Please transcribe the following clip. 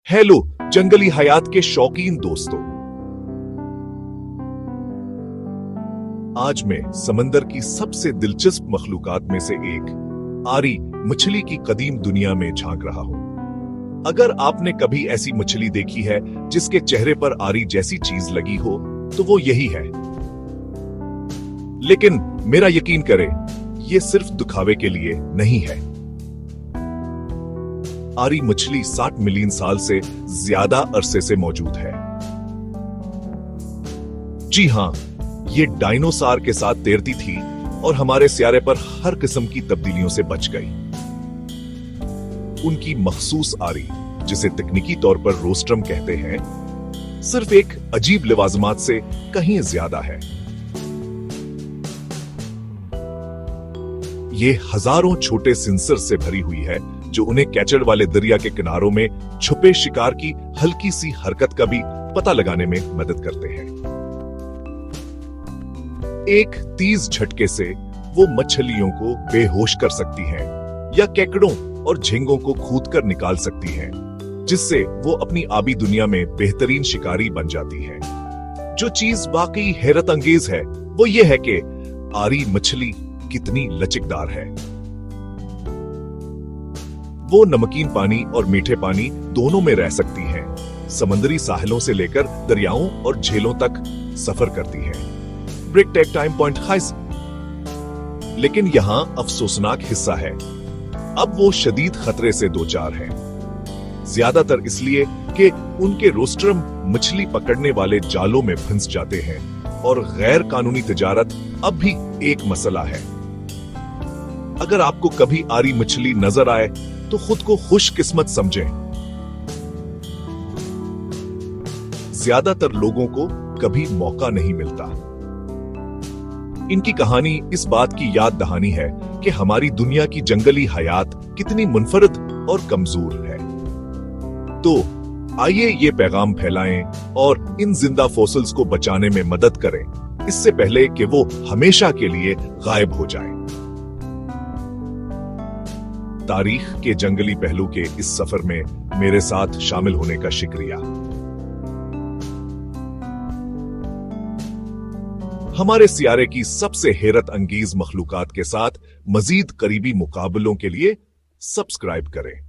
Hello जंगली हयात के शौकीन दोस्तों। आज मैं समंदर की सबसे दिलचस्प मखलूकात में से एक आरी मछली की कदीम दुनिया में झांक रहा हूं। अगर आपने कभी ऐसी मछली देखी है जिसके चेहरे पर आरी जैसी चीज लगी हो तो वो यही है। लेकिन मेरा यकीन करें, ये सिर्फ दिखावे के लिए नहीं है। आरी मछली 60 मिलियन साल से ज्यादा अरसे से मौजूद है। जी हां, ये डायनासोर के साथ तैरती थी और हमारे सियारे पर हर किस्म की तब्दीलियों से बच गई। उनकी मखसूस आरी, जिसे तकनीकी तौर पर रोस्ट्रम कहते हैं, सिर्फ एक अजीब लिवाजमात से कहीं ज्यादा है। ये हजारों छोटे सेंसर से भरी हुई है जो उन्हें कैचर वाले दरिया के किनारों में छुपे शिकार की हल्की सी हरकत का भी पता लगाने में मदद करते हैं। एक तेज झटके से वो मछलियों को बेहोश कर सकती हैं या केकड़ों और झींगों को कूद कर निकाल सकती हैं, जिससे वो अपनी आबी दुनिया में बेहतरीन शिकारी बन जाती हैं। जो चीज वाकई हैरत अंगेज है वो ये है कि आरी मछली कितनी लचकदार है। वो नमकीन पानी और मीठे पानी दोनों में रह सकती हैं। समुद्री साहिलों से लेकर दरियाओं और झीलों तक सफर करती हैं। ब्रेक टेक टाइम पॉइंट हाइस। लेकिन यहां अफसोसनाक हिस्सा है, अब वो शदीद खतरे से दो चार हैं। ज्यादातर इसलिए कि उनके रोस्ट्रम मछली पकड़ने वाले जालों में फंस जाते हैं और गैर कानूनी तिजारत अब भी एक मसला है। अगर आपको कभी आरी मछली नजर आए तो खुद को खुशकिस्मत समझें। ज्यादातर लोगों को कभी मौका नहीं मिलता। इनकी कहानी इस बात की याद दहानी है कि हमारी दुनिया की जंगली हयात कितनी मुनफरद और कमजोर है। तो आइए ये पैगाम फैलाएं और इन जिंदा फॉसिल्स को बचाने में मदद करें, इससे पहले कि वो हमेशा के लिए गायब हो जाएं। तारीख के जंगली पहलू के इस सफर में मेरे साथ शामिल होने का शुक्रिया। हमारे सियारे की सबसे हैरत अंगेज मखलूकात के साथ मजीद करीबी मुकाबलों के लिए सब्सक्राइब करें।